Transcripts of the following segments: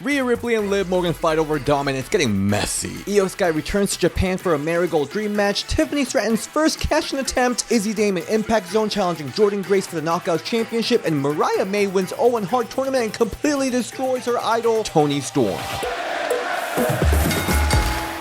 Rhea Ripley and Liv Morgan fight over dominance. It's getting messy. IYO SKY returns to Japan for a Marigold dream match. Tiffany Stratton's first cash-in attempt. Izzi in Impact Zone challenging Jordynne Grace for the Knockouts Championship. And Mariah May wins Owen Hart tournament and completely destroys her idol, Toni Storm.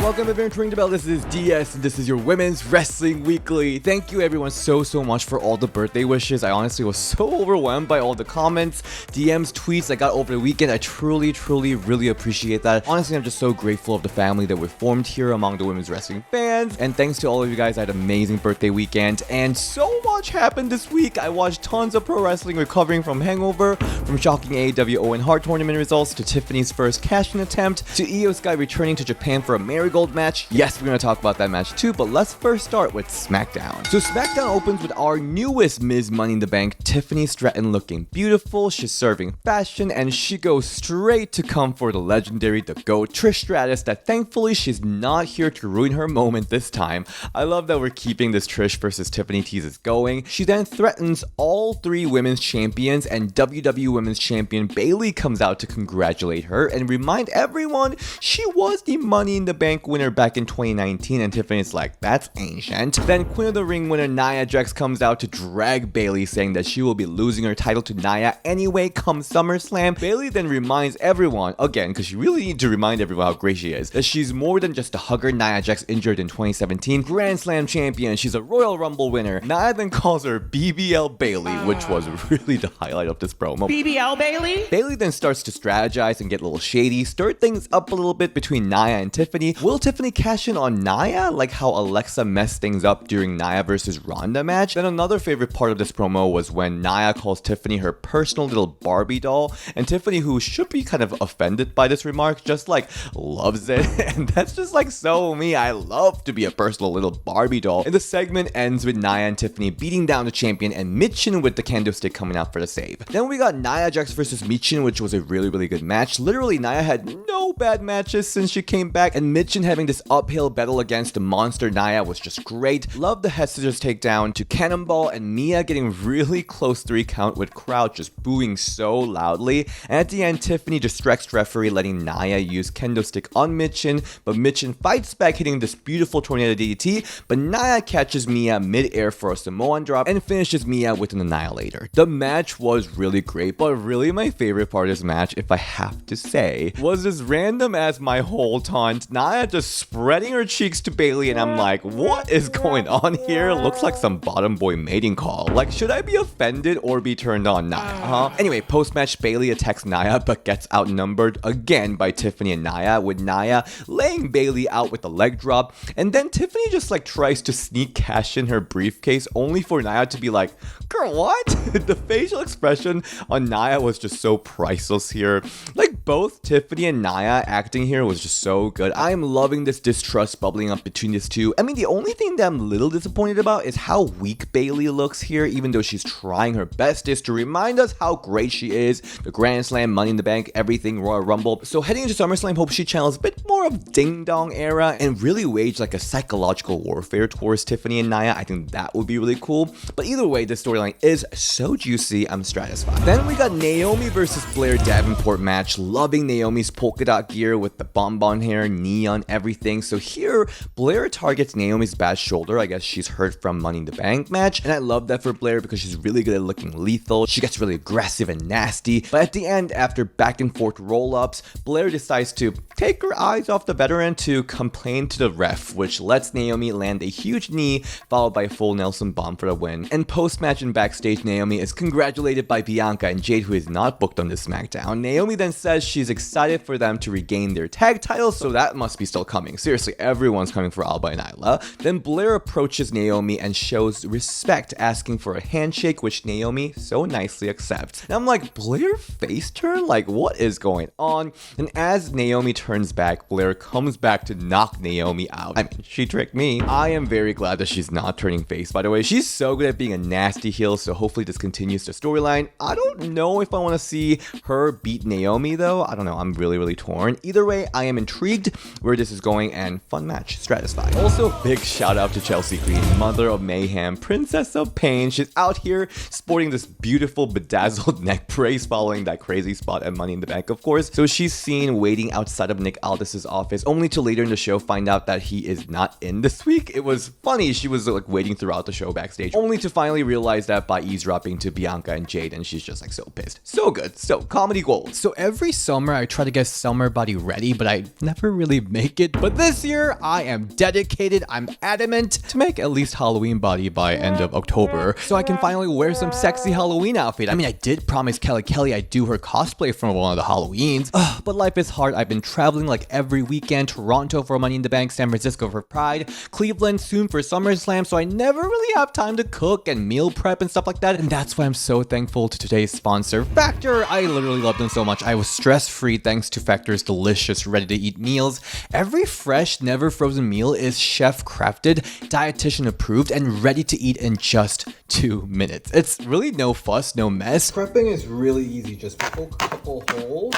Welcome everyone to Ring the Bell. This is DS and this is your Women's Wrestling Weekly. Thank you everyone so much for all the birthday wishes. I honestly was so overwhelmed by all the comments, DMs, tweets I got over the weekend. I truly really appreciate that. Honestly, I'm just so grateful of the family that we've formed here among the women's wrestling fans. And thanks to all of you guys, I had an amazing birthday weekend and so much happened this week. I watched tons of pro wrestling recovering from hangover, from shocking AEW Owen Hart tournament results to Tiffany's first cash-in attempt to IYO SKY returning to Japan for a Marigold match. Yes, we're going to talk about that match too, but let's first start with SmackDown. So SmackDown opens with our newest Ms. Money in the Bank, Tiffany Stratton, looking beautiful. She's serving fashion and she goes straight to come for the legendary, the GOAT, Trish Stratus, that thankfully she's not here to ruin her moment this time. I love that we're keeping this Trish versus Tiffany teases going. She then threatens all three women's champions and WWE Women's Champion Bayley comes out to congratulate her and remind everyone she was the Money in the Bank winner back in 2019, and Tiffany's like, that's ancient. Then Queen of the Ring winner Nia Jax comes out to drag Bayley, saying that she will be losing her title to Nia anyway come SummerSlam. Bayley then reminds everyone, again, because she really needs to remind everyone how great she is, that she's more than just a hugger. Nia Jax injured in 2017, Grand Slam champion, she's a Royal Rumble winner. Nia then calls her BBL Bayley, which was really the highlight of this promo. BBL Bayley? Bayley then starts to strategize and get a little shady, stir things up a little bit between Nia and Tiffany. Will Tiffany cash in on Nia, like how Alexa messed things up during Nia versus Ronda match? Then another favorite part of this promo was when Nia calls Tiffany her personal little Barbie doll, and Tiffany, who should be kind of offended by this remark, just like loves it. And that's just like so me. I love to be a personal little Barbie doll. And the segment ends with Nia and Tiffany beating down the champion and Michin with the candlestick coming out for the save. Then we got Nia Jax versus Michin, which was a really good match. Literally, Nia had no bad matches since she came back, and Michin having this uphill battle against the monster Nia was just great. Love the head scissors takedown to Cannonball and Mia getting really close 3 count with crowd just booing so loudly. And at the end, Tiffany distracts referee, letting Nia use kendo stick on Michin, but Michin fights back, hitting this beautiful tornado DDT, but Nia catches Mia mid-air for a Samoan drop and finishes Mia with an annihilator. The match was really great, but really my favorite part of this match, if I have to say, was as random as my whole taunt. Nia just spreading her cheeks to Bayley, and I'm like, what is going on here? Looks like some bottom boy mating call. Like, should I be offended or be turned on, Nia? Anyway, post-match, Bayley attacks Nia, but gets outnumbered again by Tiffany and Nia, with Nia laying Bayley out with a leg drop, and then Tiffany just like tries to sneak cash in her briefcase, only for Nia to be like, girl, what? The facial expression on Nia was just so priceless here. Like, both Tiffany and Nia acting here was just so good. I'm loving this distrust bubbling up between these two. I mean, the only thing that I'm a little disappointed about is how weak Bayley looks here, even though she's trying her bestest to remind us how great she is. The Grand Slam, Money in the Bank, everything, Royal Rumble. So heading into SummerSlam, hope she channels a bit more of Ding Dong era and really wage like a psychological warfare towards Tiffany and Nia. I think that would be really cool. But either way, this storyline is so juicy. I'm Stratusfied. Then we got Naomi versus Blair Davenport match. Loving Naomi's polka dot gear with the bonbon hair, neon, everything. So here, Blair targets Naomi's bad shoulder. I guess she's hurt from Money in the Bank match. And I love that for Blair because she's really good at looking lethal. She gets really aggressive and nasty. But at the end, after back and forth roll-ups, Blair decides to take her eyes off the veteran to complain to the ref, which lets Naomi land a huge knee, followed by a full Nelson bomb for the win. And post-match and backstage, Naomi is congratulated by Bianca and Jade, who is not booked on this SmackDown. Naomi then says she's excited for them to regain their tag titles, so that must be still coming. Seriously, everyone's coming for Alba and Isla. Then Blair approaches Naomi and shows respect, asking for a handshake, which Naomi so nicely accepts. And I'm like, Blair face turn? Like, what is going on? And as Naomi turns back, Blair comes back to knock Naomi out. I mean, she tricked me. I am very glad that she's not turning face, by the way. She's so good at being a nasty heel, so hopefully this continues the storyline. I don't know if I want to see her beat Naomi, though. I don't know. I'm really torn. Either way, I am intrigued where this this is going, and fun match, Stratusfied. Also, big shout out to Chelsea Green, Mother of Mayhem, Princess of Pain. She's out here sporting this beautiful bedazzled neck brace following that crazy spot at Money in the Bank, of course. So she's seen waiting outside of Nick Aldis's office, only to later in the show find out that he is not in this week. It was funny. She was like waiting throughout the show backstage, only to finally realize that by eavesdropping to Bianca and Jade, and she's just like so pissed. So good. So comedy gold. So every summer I try to get summer body ready, but I never really make it. But this year I am dedicated. I'm adamant to make at least Halloween body by end of October, so I can finally wear some sexy Halloween outfit. I mean, I did promise Kelly I'd do her cosplay from one of the Halloweens, but life is hard. I've been traveling like every weekend, Toronto for Money in the Bank, San Francisco for Pride, Cleveland soon for SummerSlam, so I never really have time to cook and meal prep and stuff like that, and that's why I'm so thankful to today's sponsor, Factor. I literally love them so much. I was stress-free thanks to Factor's delicious, ready-to-eat meals. Every fresh, never frozen meal is chef-crafted, dietitian approved, and ready to eat in just 2 minutes. It's really no fuss, no mess. Prepping is really easy. Just poke a couple holes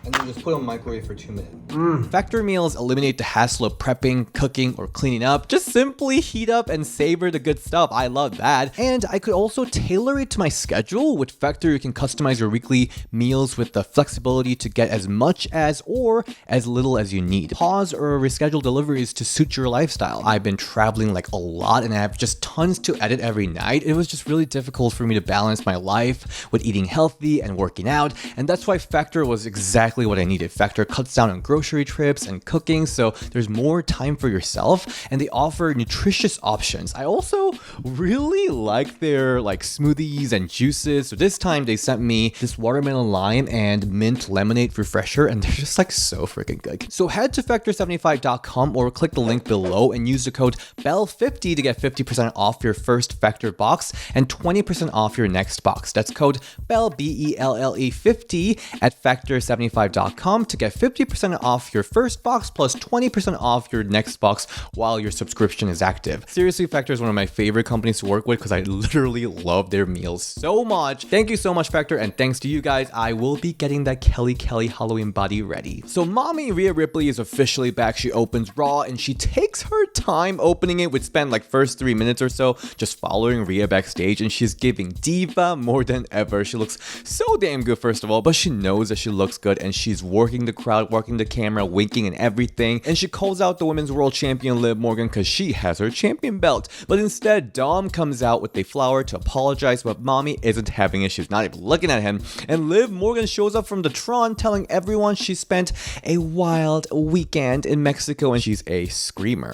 and then just put on microwave for 2 minutes. Factor meals eliminate the hassle of prepping, cooking, or cleaning up. Just simply heat up and savor the good stuff. I love that. And I could also tailor it to my schedule. With Factor, you can customize your weekly meals with the flexibility to get as much as or as little as you need. Pause or reschedule deliveries to suit your lifestyle. I've been traveling like a lot and I have just tons to edit every night. It was just really difficult for me to balance my life with eating healthy and working out. And that's why Factor was exactly what I needed. Factor cuts down on grocery trips and cooking, so there's more time for yourself, and they offer nutritious options. I also really like their like smoothies and juices. So this time they sent me this watermelon lime and mint lemonade refresher, and they're just like so freaking good. So head to factor75.com or click the link below and use the code BELLE50 to get 50% off your first Factor box and 20% off your next box. That's code BELLE, BELLE 50 at factor75.com to get 50% off your first box plus 20% off your next box while your subscription is active. Seriously, Factor is one of my favorite companies to work with because I literally love their meals so much. Thank you so much, Factor, and thanks to you guys, I will be getting that Kelly Halloween body ready. So Mami, Rhea Ripley is officially back. She opens Raw and she takes her time opening it. We'd spend like first 3 minutes or so just following Rhea backstage, and she's giving diva more than ever. She looks so damn good, first of all, but she knows that she looks good, and she's working the crowd, working the camera, winking and everything. And she calls out the women's world champion Liv Morgan because she has her champion belt. But instead, Dom comes out with a flower to apologize, but Mami isn't having it. She's not even looking at him. And Liv Morgan shows up from the Tron telling everyone she spent a wild weekend in Mexico and she's a screamer.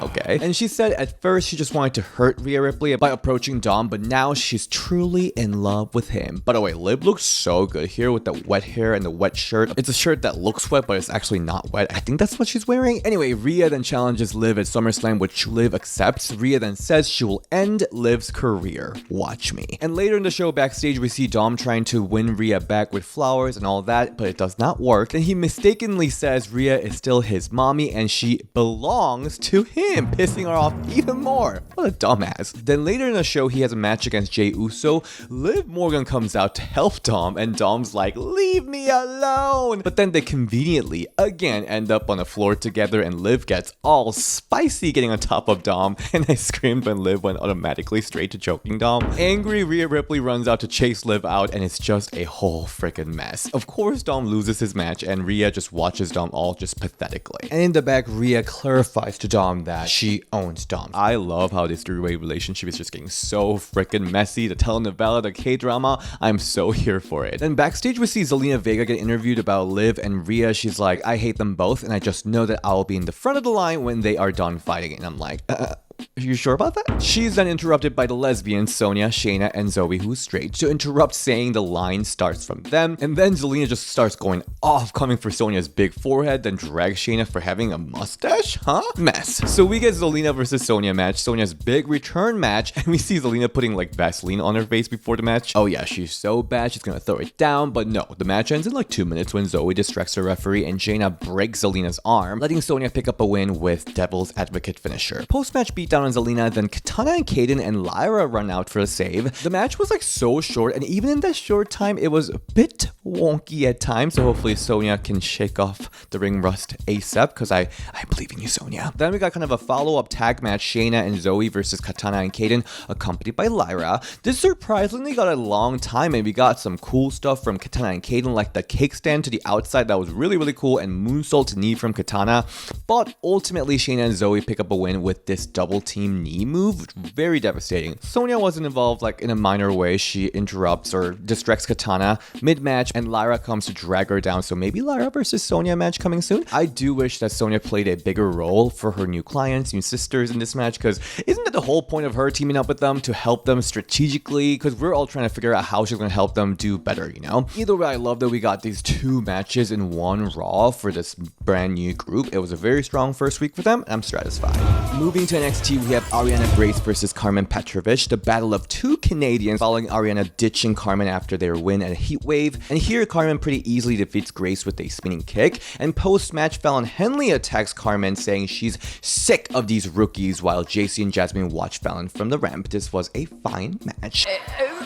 Okay. And she said at first she just wanted to hurt Rhea Ripley by approaching Dom, but now she's truly in love with him. By the way, Liv looks so good here with the wet hair and the wet shirt. It's a shirt that looks wet, but it's actually not wet. I think that's what she's wearing. Anyway, Rhea then challenges Liv at SummerSlam, which Liv accepts. Rhea then says she will end Liv's career. Watch me. And later in the show backstage, we see Dom trying to win Rhea back with flowers and all that, but it does not work. Then he mistakenly says Rhea is still his mommy and she belongs to him, pissing her off even more. What a dumbass. Then later in the show, he has a match against Jey Uso. Liv Morgan comes out to help Dom, and Dom's like, leave me alone. But then they conveniently again end up on the floor together, and Liv gets all spicy getting on top of Dom, and I screamed when Liv went automatically straight to choking Dom. Angry Rhea Ripley runs out to chase Liv out, and it's just a whole freaking mess. Of course, Dom loses his match, and Rhea just watches Dom all just pathetically. And in the back, Rhea clarifies to Dom that she owns Dom. I love how this three-way relationship is just getting so freaking messy. The telenovela, the K-drama, I'm so here for it. Then backstage, we see Zelina Vega get interviewed about Liv and Rhea. She's like, I hate them both, and I just know that I will be in the front of the line when they are done fighting. And I'm like, are you sure about that? She's then interrupted by the lesbians, Sonya, Shayna, and Zoe, who's straight, to interrupt, saying the line starts from them. And then Zelina just starts going off, coming for Sonya's big forehead, then drags Shayna for having a mustache? Huh? Mess. So we get Zelina versus Sonya match, Sonya's big return match, and we see Zelina putting like Vaseline on her face before the match. Oh yeah, she's so bad, she's gonna throw it down, but no, the match ends in like 2 minutes when Zoe distracts her referee and Shayna breaks Zelina's arm, letting Sonya pick up a win with Devil's Advocate finisher. Post-match beat beatdown on Zelina, then Katana and Kaden and Lyra run out for a save. The match was like so short, and even in that short time, it was a bit wonky at times, so hopefully Sonya can shake off the ring rust ASAP, because I believe in you, Sonya. Then we got kind of a follow-up tag match, Shayna and Zoe versus Katana and Kaden, accompanied by Lyra. This surprisingly got a long time, and we got some cool stuff from Katana and Kaden, like the cake stand to the outside that was really, really cool, and moonsault knee from Katana. But ultimately, Shayna and Zoe pick up a win with this double team knee move. Very devastating. Sonya wasn't involved like in a minor way. She interrupts or distracts Katana mid-match, and Lyra comes to drag her down. So maybe Lyra versus Sonya match coming soon. I do wish that Sonya played a bigger role for her new clients, new sisters in this match, because isn't that the whole point of her teaming up with them, to help them strategically? Because we're all trying to figure out how she's going to help them do better, you know? Either way, I love that we got these two matches in one Raw for this brand new group. It was a very strong first week for them, and I'm satisfied. Moving to NXT, we have Ariana Grace versus Carmen Petrovich, the battle of two Canadians following Ariana ditching Carmen after their win at Heatwave. And here, Carmen pretty easily defeats Grace with a spinning kick, and post-match, Fallon Henley attacks Carmen, saying she's sick of these rookies, while JC and Jasmine watch Fallon from the ramp. This was a fine match.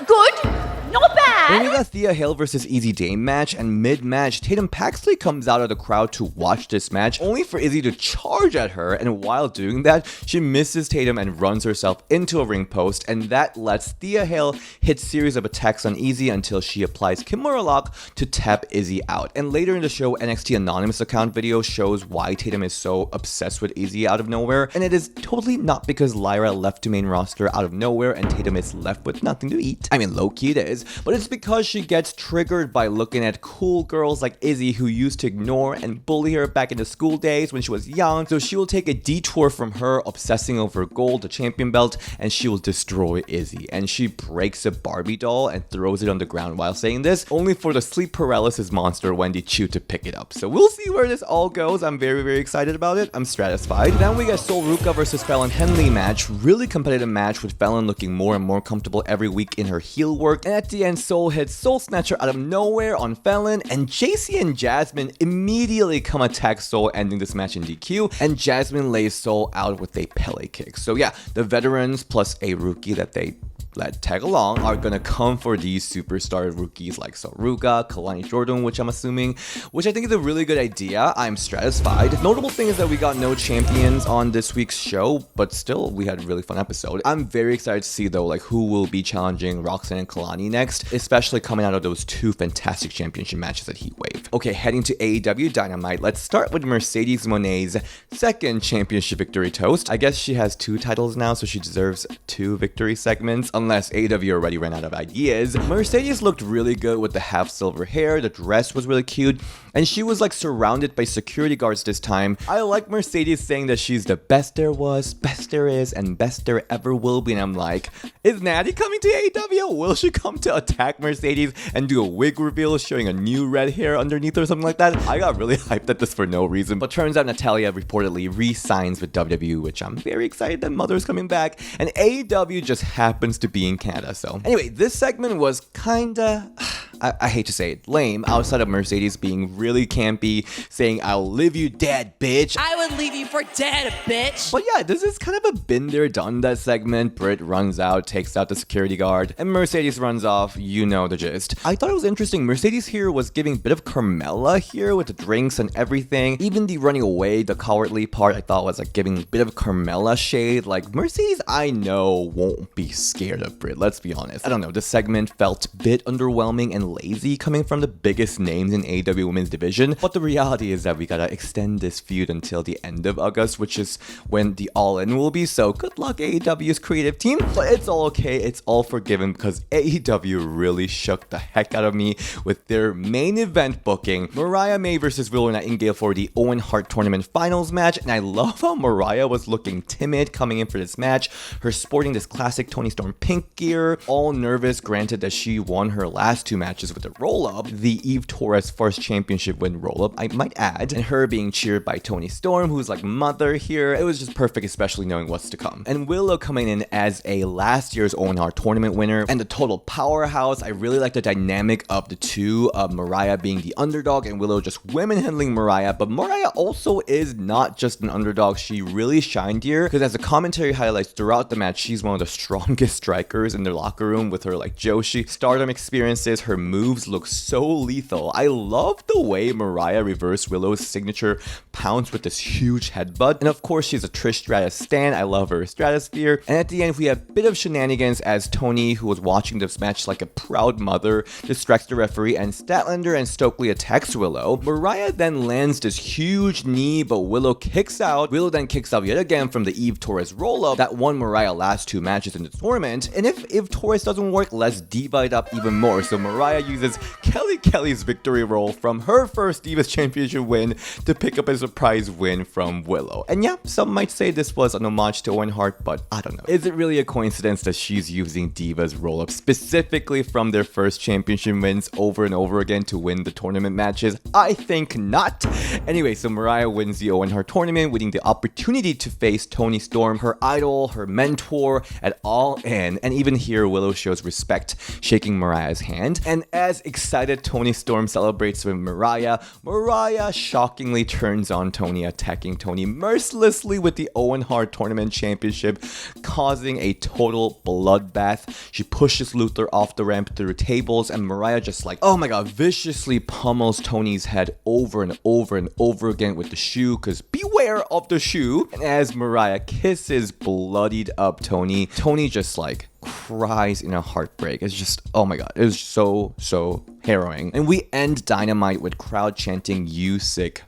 Good, not bad. Then we got Thea Hale versus Izzi Dame match, and mid-match, Tatum Paxley comes out of the crowd to watch this match, only for Izzi to charge at her, and while doing that, she misses Tatum and runs herself into a ring post, and that lets Thea Hale hit series of attacks on Izzi until she applies Kimura Lock to tap Izzi out. And later in the show, NXT Anonymous account video shows why Tatum is so obsessed with Izzi out of nowhere, and it is totally not because Lyra left the main roster out of nowhere and Tatum is left with nothing to eat. I mean, low-key it is, but it's because she gets triggered by looking at cool girls like Izzi, who used to ignore and bully her back in the school days when she was young, so she will take a detour from her obsessing over gold, the champion belt, and she will destroy Izzi. And she breaks a Barbie doll and throws it on the ground while saying this, only for the sleep paralysis monster Wendy Chu to pick it up. So we'll see where this all goes. I'm very, very excited about it. I'm satisfied. Then we got Sol Ruka versus Fallon Henley match. Really competitive match with Fallon looking more and more comfortable every week in her heel work. And at the end, Sol hits Soul Snatcher out of nowhere on Fallon, and JC and Jasmine immediately come attack Sol, ending this match in DQ, and Jasmine lays Sol out with a Pele kick. So yeah, the veterans plus a rookie that they let tag along are gonna come for these superstar rookies like Soruga, Kalani Jordan, which I'm assuming, which I think is a really good idea. I'm satisfied. Notable thing is that we got no champions on this week's show, but still we had a really fun episode. I'm very excited to see though, like who will be challenging Roxanne and Kalani next, especially coming out of those two fantastic championship matches at Heatwave. Okay, heading to AEW Dynamite, let's start with Mercedes Moné's second championship victory toast. I guess she has two titles now, so she deserves two victory segments, unless AEW already ran out of ideas. Mercedes looked really good with the half silver hair, the dress was really cute, and she was like surrounded by security guards this time. I like Mercedes saying that she's the best there was, best there is, and best there ever will be, and I'm like, is Natty coming to AEW? Will she come to attack Mercedes and do a wig reveal showing a new red hair underneath or something like that? I got really hyped at this for no reason, but turns out Natalya reportedly re-signs with WWE, which I'm very excited that Mother's coming back, and AEW just happens to be in Canada. So anyway, this segment was kinda, I hate to say it, lame, outside of Mercedes being really campy, saying, "I'll leave you dead, bitch." I would leave you for dead, bitch. But yeah, this is kind of a been there, done that segment. Britt runs out, takes out the security guard, and Mercedes runs off. You know the gist. I thought it was interesting. Mercedes here was giving a bit of Carmella here with the drinks and everything. Even the running away, the cowardly part, I thought was like giving a bit of Carmella shade. Like Mercedes, I know won't be scared of Britt. Let's be honest. I don't know. This segment felt a bit underwhelming and lazy coming from the biggest names in AEW Women's Division. But the reality is that we gotta extend this feud until the end of August, which is when the All-In will be. So good luck AEW's creative team. But it's all okay. It's all forgiven because AEW really shook the heck out of me with their main event booking. Mariah May versus Willow Nightingale for the Owen Hart Tournament Finals match. And I love how Mariah was looking timid coming in for this match. Her sporting this classic Toni Storm pink pink gear, all nervous, granted that she won her last 2 matches with the roll-up, the Eve Torres first championship win roll-up, I might add, and her being cheered by Toni Storm, who's like mother here. It was just perfect, especially knowing what's to come. And Willow coming in as a last year's Owen Hart tournament winner and the total powerhouse. I really like the dynamic of the two, Mariah being the underdog and Willow just women handling Mariah, but Mariah also is not just an underdog. She really shined here because as the commentary highlights throughout the match, she's one of the strongest strikers in their locker room with her like Joshi stardom experiences. Her moves look so lethal. I love the way Mariah reversed Willow's signature pounce with this huge headbutt. And of course, she's a Trish Stratus stan. I love her Stratosphere. And at the end, we have a bit of shenanigans as Toni, who was watching this match like a proud mother, distracts the referee and Statlander and Stokely attacks Willow. Mariah then lands this huge knee, but Willow kicks out. Willow then kicks out yet again from the Eve Torres roll-up that won Mariah last 2 matches in the tournament. And if Eve Torres doesn't work, let's diva it up even more. So Mariah uses Kelly's victory roll from her first Divas Championship win to pick up a surprise win from Willow. And yeah, some might say this was an homage to Owen Hart, but I don't know. Is it really a coincidence that she's using Divas roll-up specifically from their first championship wins over and over again to win the tournament matches? I think not. Anyway, so Mariah wins the Owen Hart tournament, winning the opportunity to face Toni Storm, her idol, her mentor, at All In. And even here, Willow shows respect, shaking Mariah's hand. And as excited Toni Storm celebrates with Mariah, Mariah shockingly turns on Toni, attacking Toni mercilessly with the Owen Hart Tournament Championship, causing a total bloodbath. She pushes Luther off the ramp through tables, and Mariah just like, oh my god, viciously pummels Toni's head over and over and over again with the shoe, because beware of the shoe. And as Mariah kisses bloodied up Toni just like cries in a heartbreak. It's just, oh my god, it was so harrowing. And we end Dynamite with crowd chanting, "You sick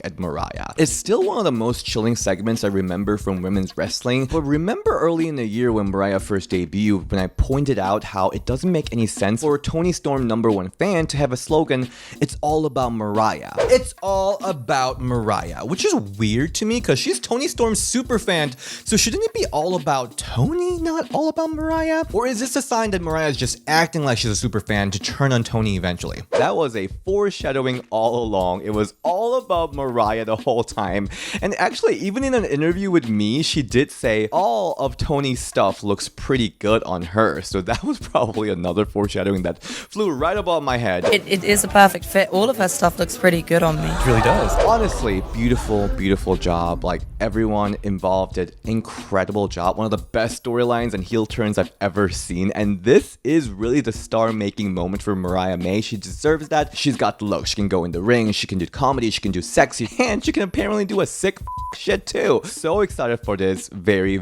at Mariah." It's still one of the most chilling segments I remember from women's wrestling, but remember early in the year when Mariah first debuted, when I pointed out how it doesn't make any sense for a Toni Storm #1 fan to have a slogan, "It's all about Mariah." It's all about Mariah, which is weird to me because she's Toni Storm's super fan, so shouldn't it be all about Toni, not all about Mariah? Or is this a sign that Mariah is just acting like she's a super fan to turn on Toni eventually? That was a foreshadowing all along. It was all about Mariah the whole time. And actually, even in an interview with me, she did say all of Toni's stuff looks pretty good on her. So that was probably another foreshadowing that flew right above my head. It is a perfect fit. All of her stuff looks pretty good on me. It really does. Honestly, beautiful job. Like, everyone involved did incredible job. One of the best storylines and heel turns I've ever seen. And this is really the star-making moment for Mariah May. She deserves that. She's got the look. She can go in the ring. She can do comedy. She can do sex, and she can apparently do a sick shit too. So excited for this. Very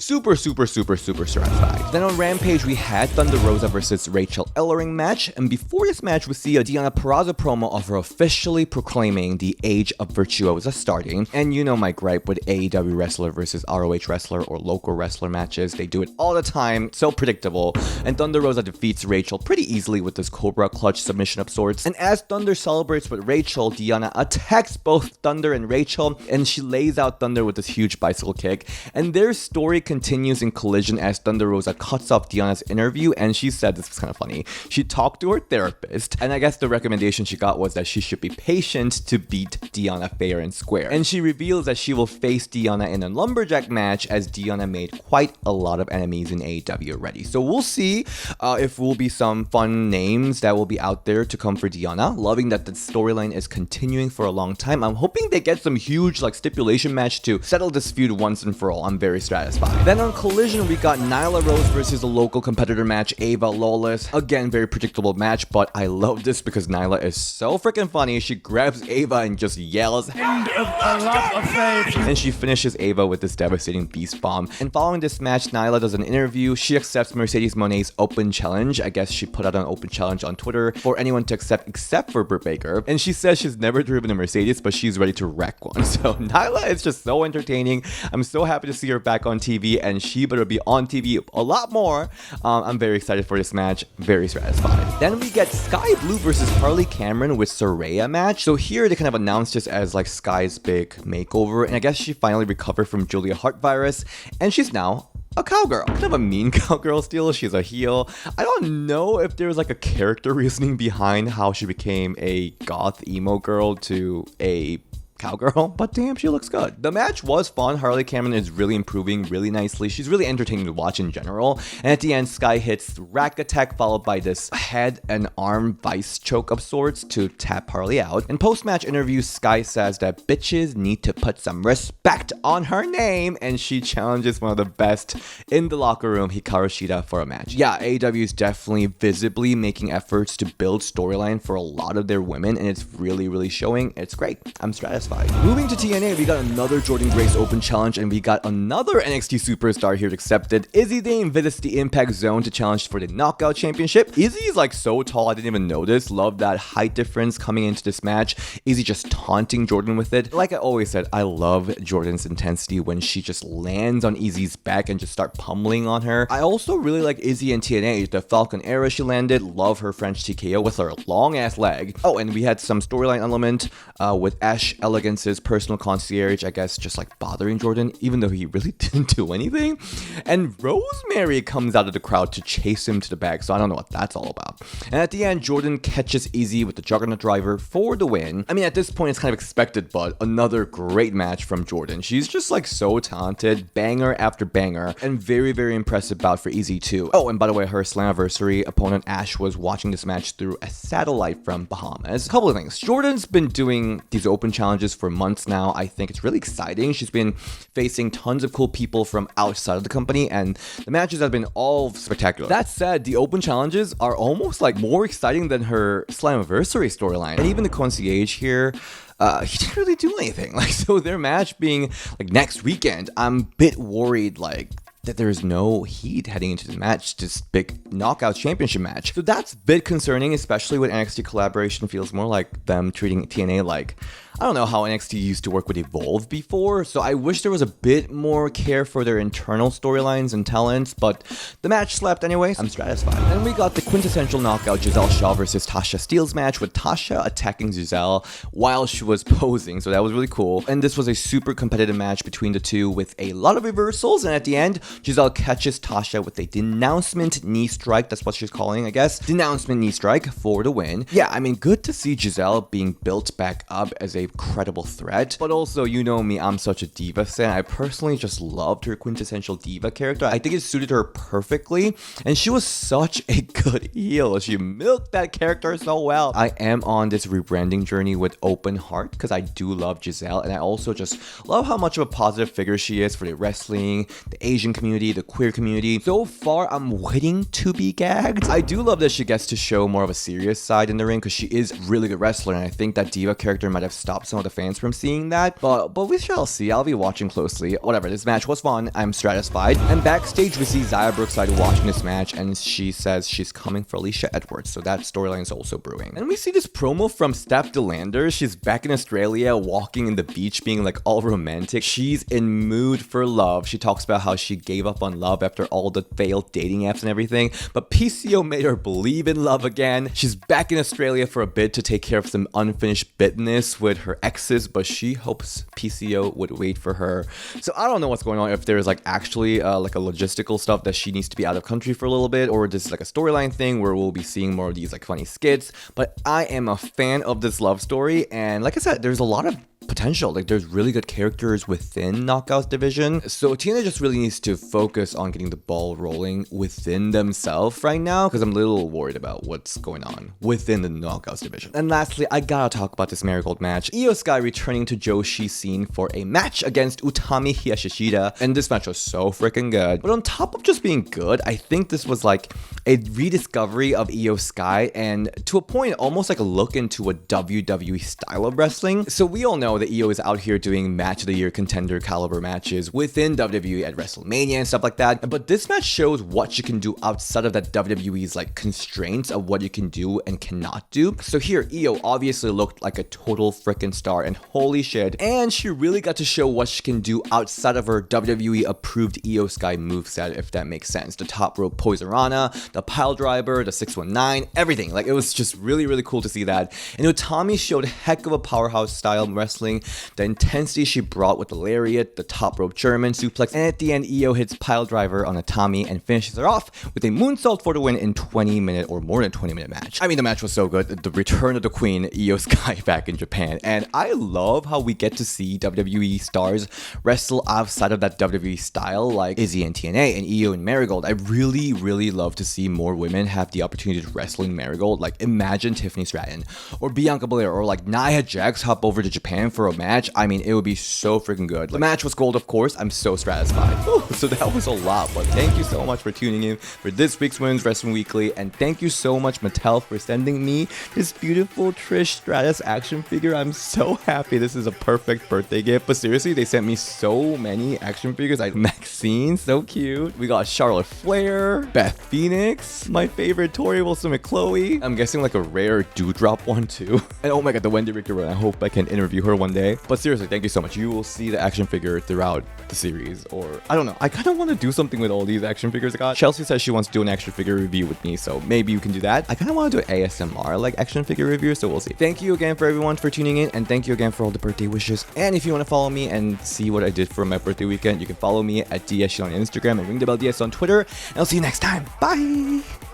super satisfied. Then on Rampage, we had Thunder Rosa versus Rachel Ellering match, and before this match, we see a Deonna Purrazzo promo of her officially proclaiming the age of Virtuosa starting. And you know my gripe with AEW wrestler versus ROH wrestler or local wrestler matches. They do it all the time, so predictable. And Thunder Rosa defeats Rachel pretty easily with this Cobra Clutch submission of sorts. And as Thunder celebrates with Rachel, Deonna attacks both Thunder and Rachel, and she lays out Thunder with this huge bicycle kick. And their story continues in Collision as Thunder Rosa cuts off Deonna's interview, and she said, this was kind of funny, she talked to her therapist, and I guess the recommendation she got was that she should be patient to beat Deonna fair and square. And she reveals that she will face Deonna in a lumberjack match, as Deonna made quite a lot of enemies in AEW already. So we'll see if will be some fun names that will be out there to come for Deonna. Loving that the storyline is continuing for a long time. I'm hoping they get some huge like stipulation match to settle this feud once and for all. I'm very satisfied. Then on Collision, we got Nyla Rose versus a local competitor match, Ava Lawless. Again, very predictable match, but I love this because Nyla is so freaking funny. She grabs Ava and just yells, "End of a love affair," and she finishes Ava with this devastating beast bomb. And following this match, Nyla does an interview. She accepts Mercedes Monet's open challenge. I guess she put out an open challenge on Twitter for anyone to accept except for Britt Baker. And she says she's never driven a Mercedes, but she's ready to wreck one. So Nyla is just so entertaining. I'm so happy to see her back on TV, and she better be on TV a lot more. I'm very excited for this match. Very satisfied. Then we get Sky Blue versus Harley Cameron with Saraya match. So here they kind of announced this as like Sky's big makeover, and I guess she finally recovered from Julia Hart virus, and she's now a cowgirl. Kind of a mean cowgirl still. She's a heel. I don't know if there's like a character reasoning behind how she became a goth emo girl to a cowgirl, but damn, she looks good. The match was fun. Harley Cameron is really improving really nicely. She's really entertaining to watch in general. And at the end, Sky hits rack attack followed by this head and arm vice choke of sorts to tap Harley out. In post-match interviews, Sky says that bitches need to put some respect on her name, and she challenges one of the best in the locker room, Hikaru Shida, for a match. Yeah, AEW is definitely visibly making efforts to build storyline for a lot of their women, and it's really showing. It's great. I'm Stratusfied. Moving to TNA, we got another Jordynne Grace Open Challenge, and we got another NXT superstar here accepted. Izzi Dane visits the Impact Zone to challenge for the Knockout Championship. Izzi is like so tall, I didn't even notice. Love that height difference coming into this match. Izzi just taunting Jordynne with it. Like I always said, I love Jordynne's intensity when she just lands on Izzi's back and just start pummeling on her. I also really like Izzi in TNA. The Falcon era she landed. Love her French TKO with her long ass leg. Oh, and we had some storyline element with Ash Elegance's personal concierge, I guess, just like bothering Jordynne, even though he really didn't do anything. And Rosemary comes out of the crowd to chase him to the back, so I don't know what that's all about. And at the end, Jordynne catches Izzi with the Juggernaut Driver for the win. I mean, at this point, it's kind of expected, but another great match from Jordynne. She's just like so talented, banger after banger, and very impressive bout for Izzi too. Oh, and by the way, her Slammiversary opponent Ash was watching this match through a satellite from Bahamas. A couple of things. Jordynne's been doing these open challenges for months now. I think it's really exciting. She's been facing tons of cool people from outside of the company, and the matches have been all spectacular. That said, the open challenges are almost like more exciting than her Slammiversary storyline. And even the concierge here, he didn't really do anything. Like, so their match being like next weekend, I'm a bit worried like that there's no heat heading into the match, this big knockout championship match. So that's a bit concerning, especially when NXT collaboration feels more like them treating TNA like, I don't know how NXT used to work with Evolve before, so I wish there was a bit more care for their internal storylines and talents, but the match slapped anyways. I'm Stratusfied. And we got the quintessential knockout Giselle Shaw versus Tasha Steelz match with Tasha attacking Giselle while she was posing, so that was really cool. And this was a super competitive match between the two with a lot of reversals, and at the end, Giselle catches Tasha with a denouncement knee strike, that's what she's calling, I guess. Denouncement knee strike for the win. Yeah, I mean, good to see Giselle being built back up as a credible threat, but also, you know me, I'm such a diva fan. I personally just loved her quintessential diva character. I think it suited her perfectly, and she was such a good heel. She milked that character so well. I am on this rebranding journey with open heart because I do love Giselle, and I also just love how much of a positive figure she is for the wrestling, the Asian community, the queer community. So far, I'm waiting to be gagged. I do love that she gets to show more of a serious side in the ring because she is a really good wrestler, and I think that diva character might have stopped some of the fans from seeing that, but we shall see. I'll be watching closely. Whatever, this match was fun. I'm Stratusfied. And backstage, we see Xia Brookside watching this match, and she says she's coming for Alicia Edwards, so that storyline is also brewing. And we see this promo from Steph DeLander. She's back in Australia, walking in the beach, being like all romantic. She's in mood for love. She talks about how she gave up on love after all the failed dating apps and everything, but PCO made her believe in love again. She's back in Australia for a bit to take care of some unfinished business with her exes, but she hopes PCO would wait for her. So I don't know what's going on, if there's like actually like a logistical stuff that she needs to be out of country for a little bit, or this is like a storyline thing where we'll be seeing more of these like funny skits. But I am a fan of this love story, and like I said, there's a lot of potential. Like, there's really good characters within Knockouts division, so TNA just really needs to focus on getting the ball rolling within themselves right now, because I'm a little worried about what's going on within the Knockouts division. And lastly, I gotta talk about this Marigold match. IYO SKY returning to Joshi scene for a match against Utami Hayashishida, and this match was so freaking good. But on top of just being good, I think this was like a rediscovery of IYO SKY, and to a point, almost like a look into a WWE style of wrestling. So we all know that IYO is out here doing match of the year contender caliber matches within WWE at WrestleMania and stuff like that, but this match shows what you can do outside of that WWE's like constraints of what you can do and cannot do. So here, IYO obviously looked like a total freaking star, and holy shit, and she really got to show what she can do outside of her WWE approved IYO SKY moveset, if that makes sense. The top rope Poisarana, the pile driver, the 619, everything. Like, it was just really cool to see that. And Utami showed heck of a powerhouse style wrestling wrestling, the intensity she brought with the lariat, the top rope German suplex, and at the end, Io hits pile driver on a Tommy and finishes her off with a moonsault for the win in 20-minute or more than 20-minute match. I mean, the match was so good. The return of the queen, IYO SKY, back in Japan. And I love how we get to see WWE stars wrestle outside of that WWE style, like Izzi and TNA and Io and Marigold. I really love to see more women have the opportunity to wrestle in Marigold. Like, imagine Tiffany Stratton or Bianca Belair or like Nia Jax hop over to Japan for a match. I mean, it would be so freaking good. The match was gold, of course. I'm so Stratusfied. So that was a lot, but thank you so much for tuning in for this week's Women's Wrestling Weekly, and thank you so much, Mattel, for sending me this beautiful Trish Stratus action figure. I'm so happy. This is a perfect birthday gift. But seriously, they sent me so many action figures. Like Maxine, so cute. We got Charlotte Flair, Beth Phoenix, my favorite Tori Wilson with Chloe. I'm guessing like a rare Dewdrop one too. And oh my god, the Wendy Richter one. I hope I can interview her one day. But seriously, thank you so much. You will see the action figure throughout the series, or I don't know. I kind of want to do something with all these action figures I got. Chelsea says she wants to do an action figure review with me, so maybe you can do that. I kind of want to do an ASMR like action figure review, so we'll see. Thank you again for everyone for tuning in, and thank you again for all the birthday wishes. And if you want to follow me and see what I did for my birthday weekend, you can follow me at DSG on Instagram and Ring the Bell DS on Twitter. And I'll see you next time. Bye.